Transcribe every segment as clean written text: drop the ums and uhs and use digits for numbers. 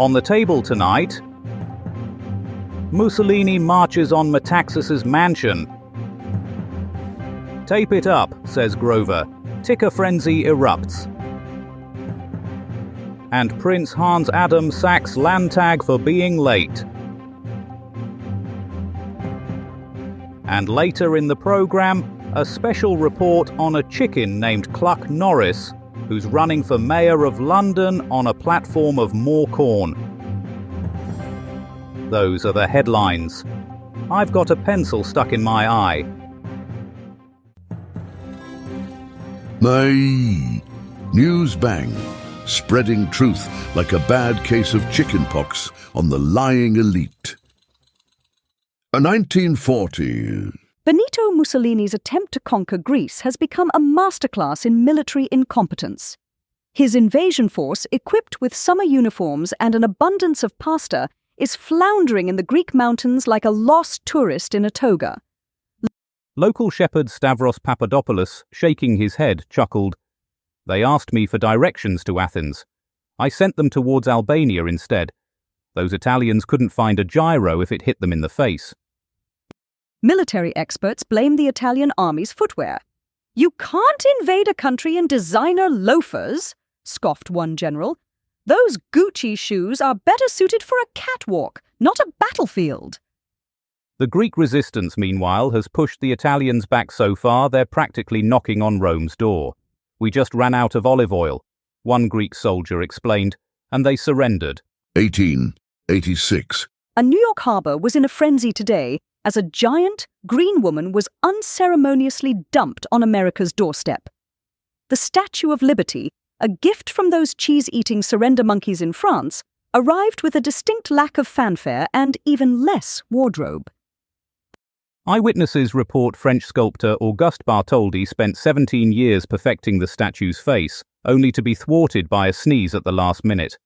On the table tonight, Mussolini marches on Metaxas's mansion. Tape it up, says Grover. Ticker frenzy erupts. And Prince Hans Adam sacks Landtag for being late. And later in the program, a special report on a chicken named Cluck Norris, who's running for mayor of London on a platform of more corn. Those are the headlines. I've got a pencil stuck in my eye. News bang, spreading truth like a bad case of chickenpox on the lying elite. A 1940. Benito Mussolini's attempt to conquer Greece has become a masterclass in military incompetence. His invasion force, equipped with summer uniforms and an abundance of pasta, is floundering in the Greek mountains like a lost tourist in a toga. Local shepherd Stavros Papadopoulos, shaking his head, chuckled. They asked me for directions to Athens. I sent them towards Albania instead. Those Italians couldn't find a gyro if it hit them in the face. Military experts blame the Italian army's footwear. You can't invade a country in designer loafers, scoffed one general. Those Gucci shoes are better suited for a catwalk, not a battlefield. The Greek resistance, meanwhile, has pushed the Italians back so far they're practically knocking on Rome's door. We just ran out of olive oil, one Greek soldier explained, and they surrendered. 1886. A New York harbor was in a frenzy today as a giant green woman was unceremoniously dumped on America's doorstep. The Statue of Liberty, a gift from those cheese-eating surrender monkeys in France, arrived with a distinct lack of fanfare and even less wardrobe. Eyewitnesses report French sculptor Auguste Bartholdi spent 17 years perfecting the statue's face, only to be thwarted by a sneeze at the last minute.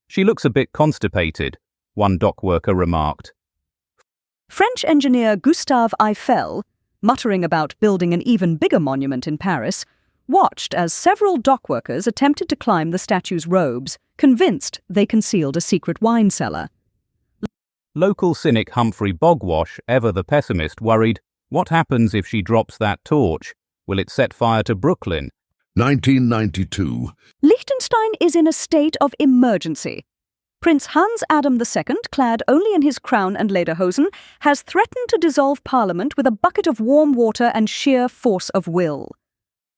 She looks a bit constipated, one dock worker remarked. French engineer Gustave Eiffel, muttering about building an even bigger monument in Paris, watched as several dockworkers attempted to climb the statue's robes, convinced they concealed a secret wine cellar. Local cynic Humphrey Bogwash, ever the pessimist, worried, what happens if she drops that torch? Will it set fire to Brooklyn? 1992. Liechtenstein is in a state of emergency. Prince Hans Adam II, clad only in his crown and lederhosen, has threatened to dissolve Parliament with a bucket of warm water and sheer force of will.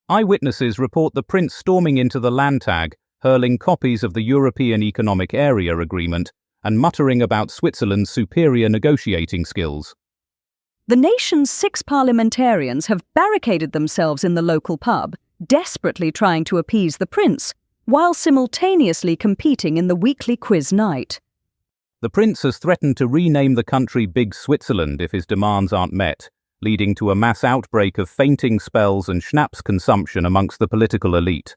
Eyewitnesses report the prince storming into the Landtag, hurling copies of the European Economic Area Agreement and muttering about Switzerland's superior negotiating skills. The nation's 6 parliamentarians have barricaded themselves in the local pub, desperately trying to appease the prince, while simultaneously competing in the weekly quiz night. The prince has threatened to rename the country Big Switzerland if his demands aren't met, leading to a mass outbreak of fainting spells and schnapps consumption amongst the political elite.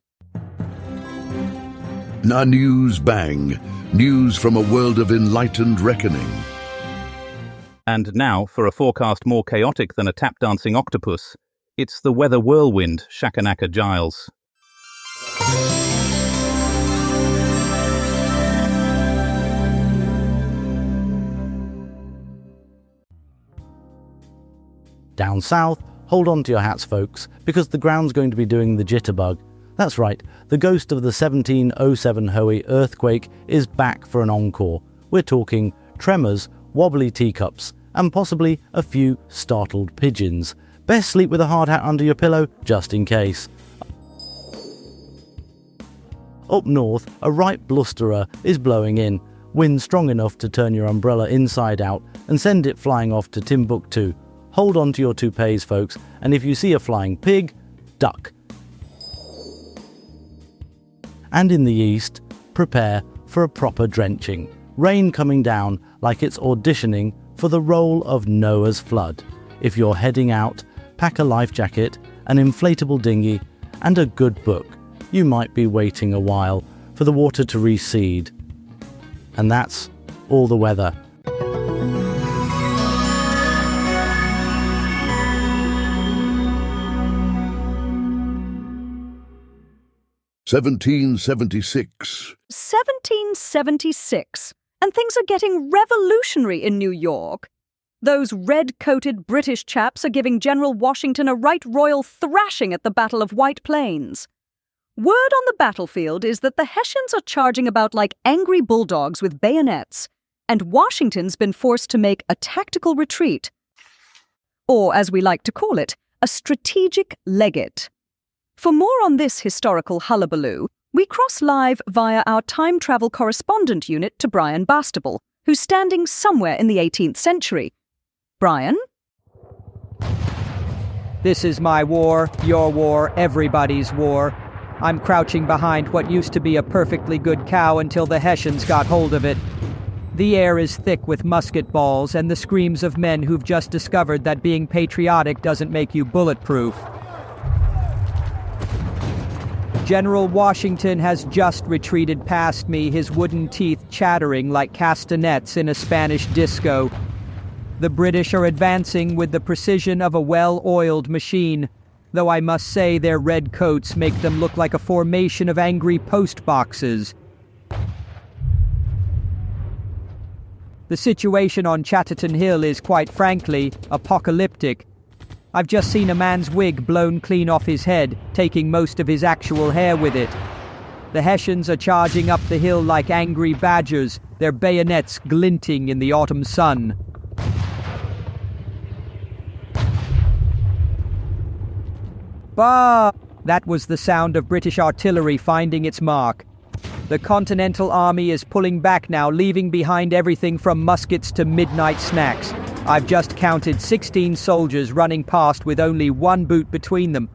News bang, news from a world of enlightened reckoning. And now, for a forecast more chaotic than a tap-dancing octopus, it's the weather whirlwind, Shakanaka Giles. Down south, hold on to your hats, folks, because the ground's going to be doing the jitterbug. That's right, the ghost of the 1707 Hoey earthquake is back for an encore. We're talking tremors, wobbly teacups, and possibly a few startled pigeons. Best sleep with a hard hat under your pillow, just in case. Up north, a right blusterer is blowing in, wind strong enough to turn your umbrella inside out and send it flying off to Timbuktu. Hold on to your toupees, folks, and if you see a flying pig, duck. And in the east, prepare for a proper drenching. Rain coming down like it's auditioning for the role of Noah's flood. If you're heading out, pack a life jacket, an inflatable dinghy, and a good book. You might be waiting a while for the water to recede. And that's all the weather. 1776. 1776. And things are getting revolutionary in New York. Those red-coated British chaps are giving General Washington a right royal thrashing at the Battle of White Plains. Word on the battlefield is that the Hessians are charging about like angry bulldogs with bayonets, and Washington's been forced to make a tactical retreat, or as we like to call it, a strategic legate. For more on this historical hullabaloo, we cross live via our time travel correspondent unit to Brian Bastable, who's standing somewhere in the 18th century. Brian? This is my war, your war, everybody's war. I'm crouching behind what used to be a perfectly good cow until the Hessians got hold of it. The air is thick with musket balls and the screams of men who've just discovered that being patriotic doesn't make you bulletproof. General Washington has just retreated past me, his wooden teeth chattering like castanets in a Spanish disco. The British are advancing with the precision of a well-oiled machine, though I must say their red coats make them look like a formation of angry post boxes. The situation on Chatterton Hill is, quite frankly, apocalyptic. I've just seen a man's wig blown clean off his head, taking most of his actual hair with it. The Hessians are charging up the hill like angry badgers, their bayonets glinting in the autumn sun. Bah! That was the sound of British artillery finding its mark. The Continental Army is pulling back now, leaving behind everything from muskets to midnight snacks. I've just counted 16 soldiers running past with only one boot between them.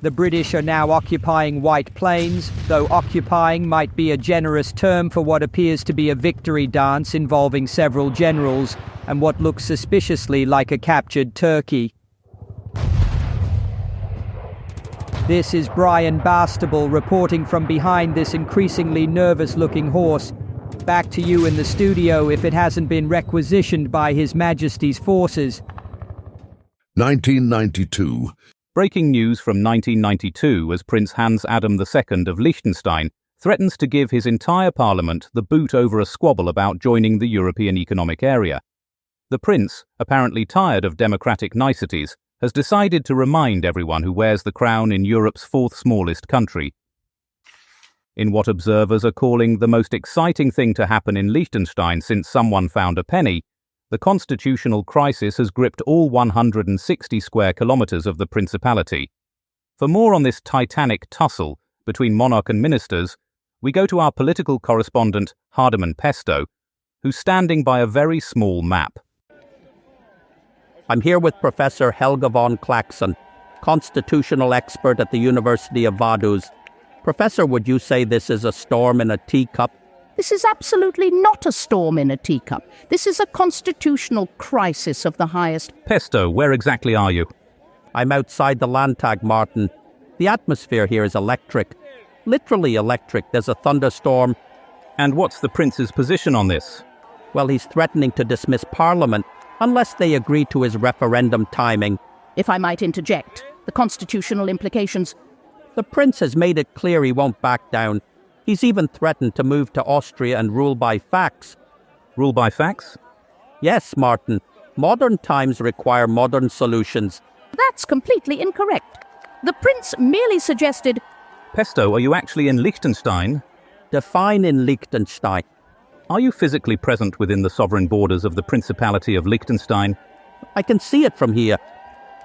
The British are now occupying White Plains, though occupying might be a generous term for what appears to be a victory dance involving several generals and what looks suspiciously like a captured turkey. This is Brian Bastable reporting from behind this increasingly nervous-looking horse. Back to you in the studio if it hasn't been requisitioned by His Majesty's forces. 1992. Breaking news from 1992 as Prince Hans Adam II of Liechtenstein threatens to give his entire parliament the boot over a squabble about joining the European Economic Area. The prince, apparently tired of democratic niceties, has decided to remind everyone who wears the crown in Europe's fourth smallest country. In what observers are calling the most exciting thing to happen in Liechtenstein since someone found a penny, the constitutional crisis has gripped all 160 square kilometres of the principality. For more on this titanic tussle between monarch and ministers, we go to our political correspondent, Hardiman Pesto, who's standing by a very small map. I'm here with Professor Helga von Claxon, constitutional expert at the University of Vaduz. Professor, would you say this is a storm in a teacup? This is absolutely not a storm in a teacup. This is a constitutional crisis of the highest. Pesto, where exactly are you? I'm outside the Landtag, Martin. The atmosphere here is electric. Literally electric. There's a thunderstorm. And what's the prince's position on this? Well, he's threatening to dismiss Parliament unless they agree to his referendum timing. If I might interject, the constitutional implications. The prince has made it clear he won't back down. He's even threatened to move to Austria and rule by fax. Rule by fax? Yes, Martin. Modern times require modern solutions. That's completely incorrect. The prince merely suggested... Pesto, are you actually in Liechtenstein? Define in Liechtenstein. Are you physically present within the sovereign borders of the Principality of Liechtenstein? I can see it from here.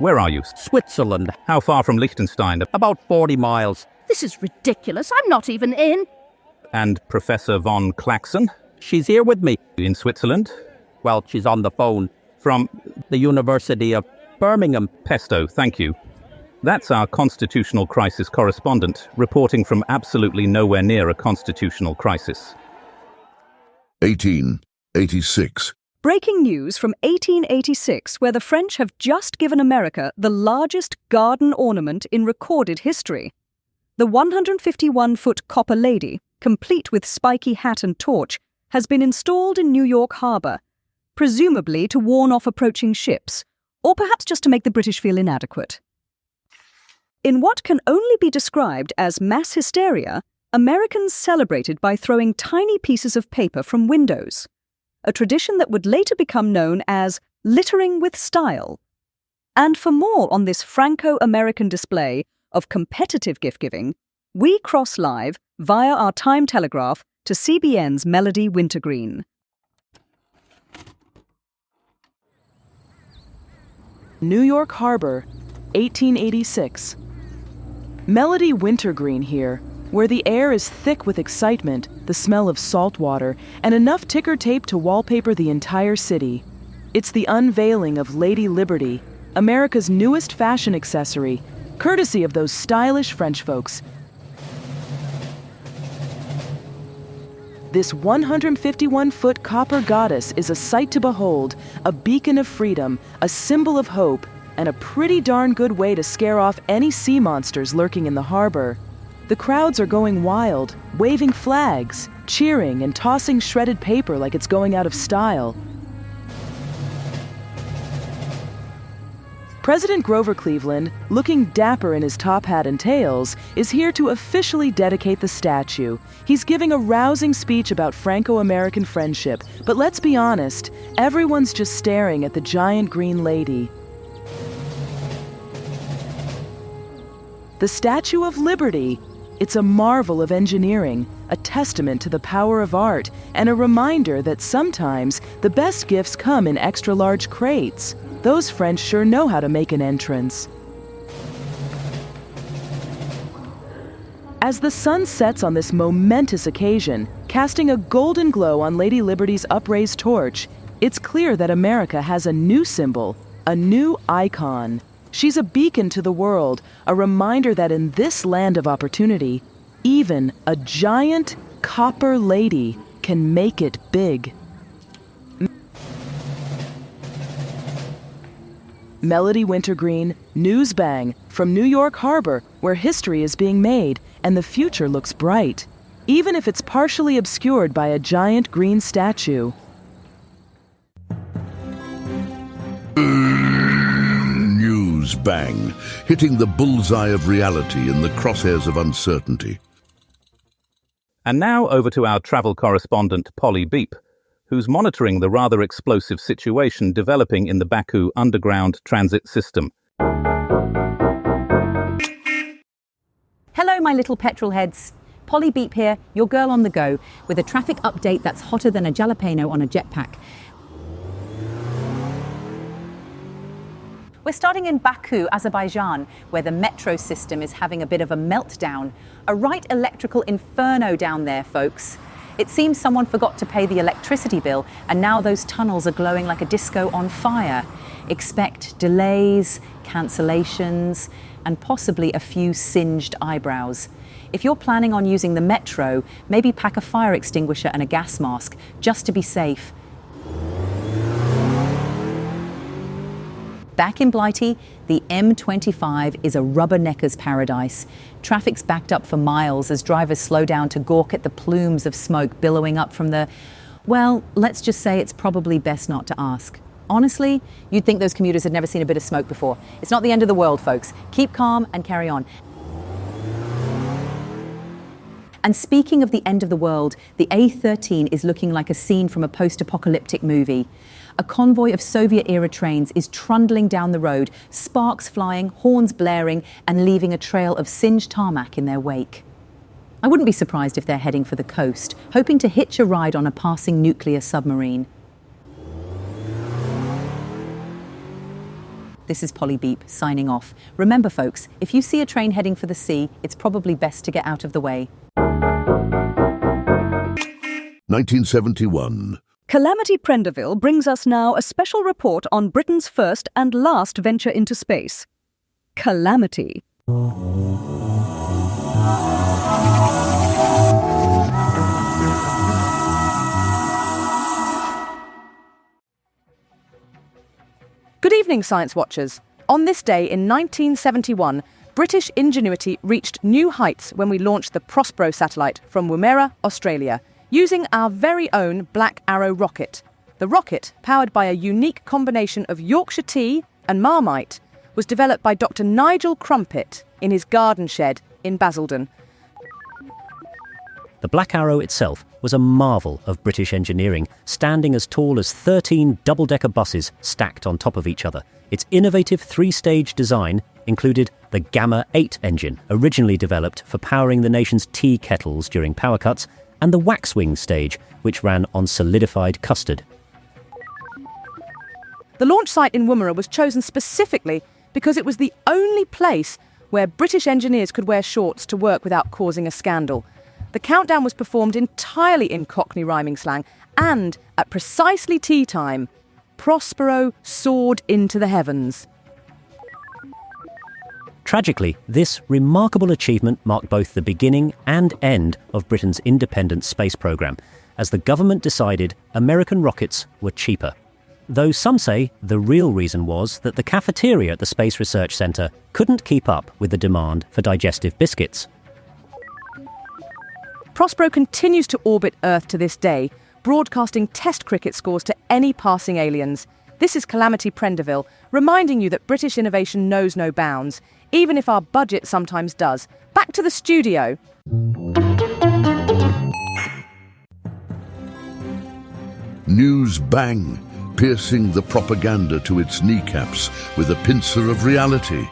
Where are you? Switzerland. How far from Liechtenstein? About 40 miles. This is ridiculous. I'm not even in. And Professor von Claxon? She's here with me. In Switzerland? Well, she's on the phone. From? The University of Birmingham. Pesto, thank you. That's our constitutional crisis correspondent, reporting from absolutely nowhere near a constitutional crisis. 1886. Breaking news from 1886, where the French have just given America the largest garden ornament in recorded history. The 151-foot copper lady, complete with spiky hat and torch, has been installed in New York Harbor, presumably to warn off approaching ships, or perhaps just to make the British feel inadequate. In what can only be described as mass hysteria, Americans celebrated by throwing tiny pieces of paper from windows, a tradition that would later become known as littering with style. And for more on this Franco-American display of competitive gift-giving, we cross live via our time telegraph to CBN's Melody Wintergreen. New York Harbor, 1886. Melody Wintergreen here, where the air is thick with excitement, the smell of salt water, and enough ticker tape to wallpaper the entire city. It's the unveiling of Lady Liberty, America's newest fashion accessory, courtesy of those stylish French folks. This 151-foot copper goddess is a sight to behold, a beacon of freedom, a symbol of hope, and a pretty darn good way to scare off any sea monsters lurking in the harbor. The crowds are going wild, waving flags, cheering, and tossing shredded paper like it's going out of style. President Grover Cleveland, looking dapper in his top hat and tails, is here to officially dedicate the statue. He's giving a rousing speech about Franco-American friendship, but let's be honest, everyone's just staring at the giant green lady. The Statue of Liberty. It's a marvel of engineering, a testament to the power of art, and a reminder that sometimes the best gifts come in extra-large crates. Those French sure know how to make an entrance. As the sun sets on this momentous occasion, casting a golden glow on Lady Liberty's upraised torch, it's clear that America has a new symbol, a new icon. She's a beacon to the world, a reminder that in this land of opportunity, even a giant copper lady can make it big. Melody Wintergreen, News Bang, from New York Harbor, where history is being made and the future looks bright, even if it's partially obscured by a giant green statue. News Bang, hitting the bullseye of reality in the crosshairs of uncertainty. And now over to our travel correspondent, Polly Beep, who's monitoring the rather explosive situation developing in the Baku underground transit system. Hello, my little petrol heads. Polly Beep here, your girl on the go, with a traffic update that's hotter than a jalapeno on a jetpack. We're starting in Baku, Azerbaijan, where the metro system is having a bit of a meltdown. A right electrical inferno down there, folks. It seems someone forgot to pay the electricity bill, and now those tunnels are glowing like a disco on fire. Expect delays, cancellations, and possibly a few singed eyebrows. If you're planning on using the metro, maybe pack a fire extinguisher and a gas mask, just to be safe. Back in Blighty, the M25 is a rubbernecker's paradise. Traffic's backed up for miles as drivers slow down to gawk at the plumes of smoke billowing up from the... Well, let's just say it's probably best not to ask. Honestly, you'd think those commuters had never seen a bit of smoke before. It's not the end of the world, folks. Keep calm and carry on. And speaking of the end of the world, the A13 is looking like a scene from a post-apocalyptic movie. A convoy of Soviet-era trains is trundling down the road, sparks flying, horns blaring, and leaving a trail of singed tarmac in their wake. I wouldn't be surprised if they're heading for the coast, hoping to hitch a ride on a passing nuclear submarine. This is Polly Beep, signing off. Remember, folks, if you see a train heading for the sea, it's probably best to get out of the way. 1971. Calamity Prenderville brings us now a special report on Britain's first and last venture into space. Calamity. Good evening, Science Watchers. On this day in 1971, British ingenuity reached new heights when we launched the Prospero satellite from Woomera, Australia, using our very own Black Arrow rocket. The rocket, powered by a unique combination of Yorkshire tea and Marmite, was developed by Dr. Nigel Crumpet in his garden shed in Basildon. The Black Arrow itself was a marvel of British engineering, standing as tall as 13 double-decker buses stacked on top of each other. Its innovative three-stage design included the Gamma 8 engine, originally developed for powering the nation's tea kettles during power cuts, and the Waxwing stage, which ran on solidified custard. The launch site in Woomera was chosen specifically because it was the only place where British engineers could wear shorts to work without causing a scandal. The countdown was performed entirely in Cockney rhyming slang, and at precisely tea time, Prospero soared into the heavens. Tragically, this remarkable achievement marked both the beginning and end of Britain's independent space programme, as the government decided American rockets were cheaper. Though some say the real reason was that the cafeteria at the Space Research Centre couldn't keep up with the demand for digestive biscuits. Prospero continues to orbit Earth to this day, broadcasting test cricket scores to any passing aliens. This is Calamity Prendeville, reminding you that British innovation knows no bounds, even if our budget sometimes does. Back to the studio. News bang, piercing the propaganda to its kneecaps with a pincer of reality.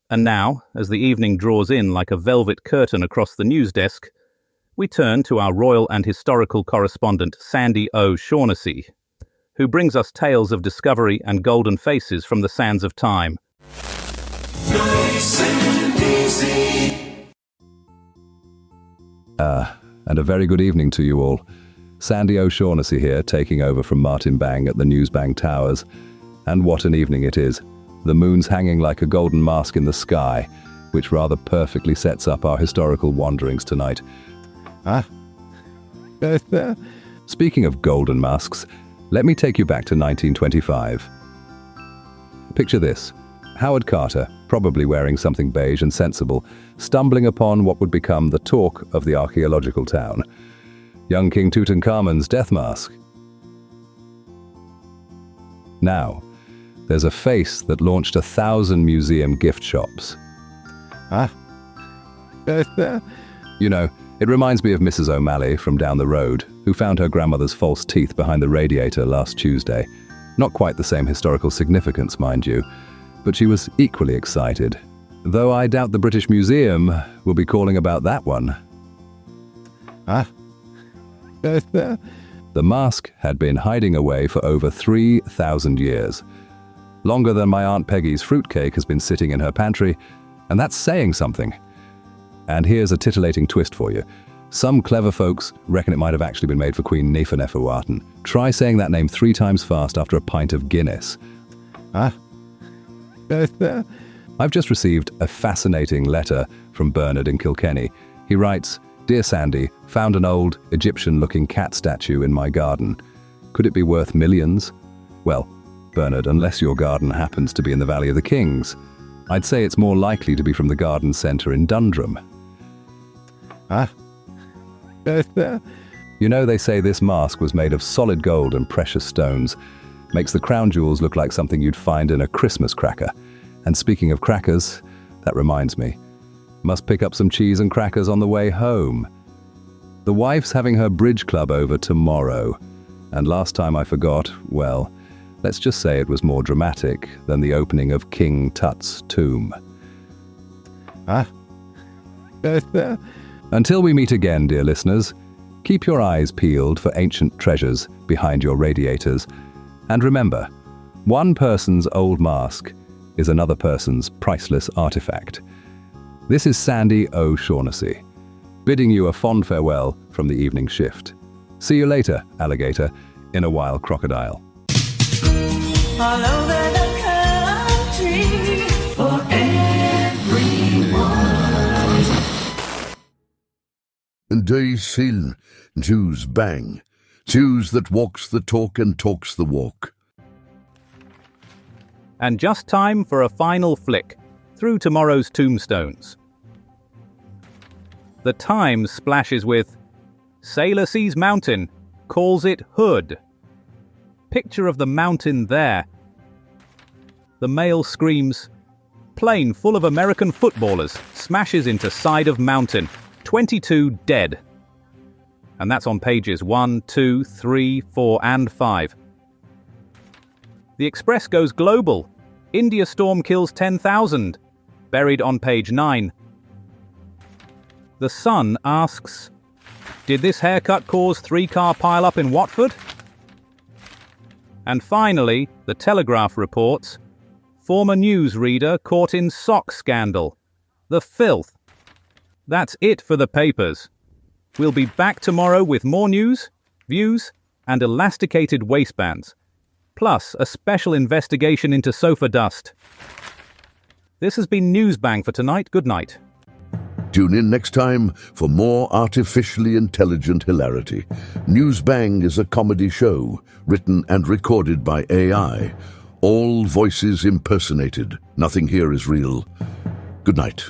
And now, as the evening draws in like a velvet curtain across the news desk, we turn to our royal and historical correspondent Sandy O'Shaughnessy, who brings us tales of discovery and golden faces from the sands of time. And a very good evening to you all. Sandy O'Shaughnessy here, taking over from Martin Bang at the Newsbang Towers. And what an evening it is. The moon's hanging like a golden mask in the sky, which rather perfectly sets up our historical wanderings tonight. Speaking of golden masks, let me take you back to 1925. Picture this. Howard Carter, probably wearing something beige and sensible, stumbling upon what would become the talk of the archaeological town. Young King Tutankhamun's death mask. Now, there's a face that launched 1,000 museum gift shops. You know, it reminds me of Mrs. O'Malley from down the road, who found her grandmother's false teeth behind the radiator last Tuesday. Not quite the same historical significance, mind you, but she was equally excited. Though I doubt the British Museum will be calling about that one. The mask had been hiding away for over 3,000 years. Longer than my Aunt Peggy's fruitcake has been sitting in her pantry, and that's saying something. And here's a titillating twist for you. Some clever folks reckon it might have actually been made for Queen Neferneferuaten. Try saying that name 3 times fast after a pint of Guinness. I've just received a fascinating letter from Bernard in Kilkenny. He writes, "Dear Sandy, found an old Egyptian-looking cat statue in my garden. Could it be worth millions? Well, Bernard, unless your garden happens to be in the Valley of the Kings, I'd say it's more likely to be from the garden centre in Dundrum." You know, they say this mask was made of solid gold and precious stones. Makes the crown jewels look like something you'd find in a Christmas cracker. And speaking of crackers, that reminds me. Must pick up some cheese and crackers on the way home. The wife's having her bridge club over tomorrow. And last time I forgot, well, let's just say it was more dramatic than the opening of King Tut's tomb. Until we meet again, dear listeners, keep your eyes peeled for ancient treasures behind your radiators. And remember, one person's old mask is another person's priceless artifact. This is Sandy O'Shaughnessy, bidding you a fond farewell from the evening shift. See you later, alligator, in a wild crocodile. All over the country, for everyone. Daysil, News bang. News that walks the talk and talks the walk. And just time for a final flick through tomorrow's tombstones. The Times splashes with, "Sailor sees mountain, calls it hood." Picture of the mountain there. The male screams, "Plane full of American footballers smashes into side of mountain. 22 dead." And that's on pages 1, 2, 3, 4, and 5. The Express goes global. India storm kills 10,000. Buried on page 9. The Sun asks, "Did this haircut cause 3-car pile-up in Watford?" And finally, the Telegraph reports, "Former newsreader caught in sock scandal. The filth." That's it for the papers. We'll be back tomorrow with more news, views, and elasticated waistbands, plus a special investigation into sofa dust. This has been Newsbang for tonight. Good night. Tune in next time for more artificially intelligent hilarity. Newsbang is a comedy show written and recorded by AI. All voices impersonated. Nothing here is real. Good night.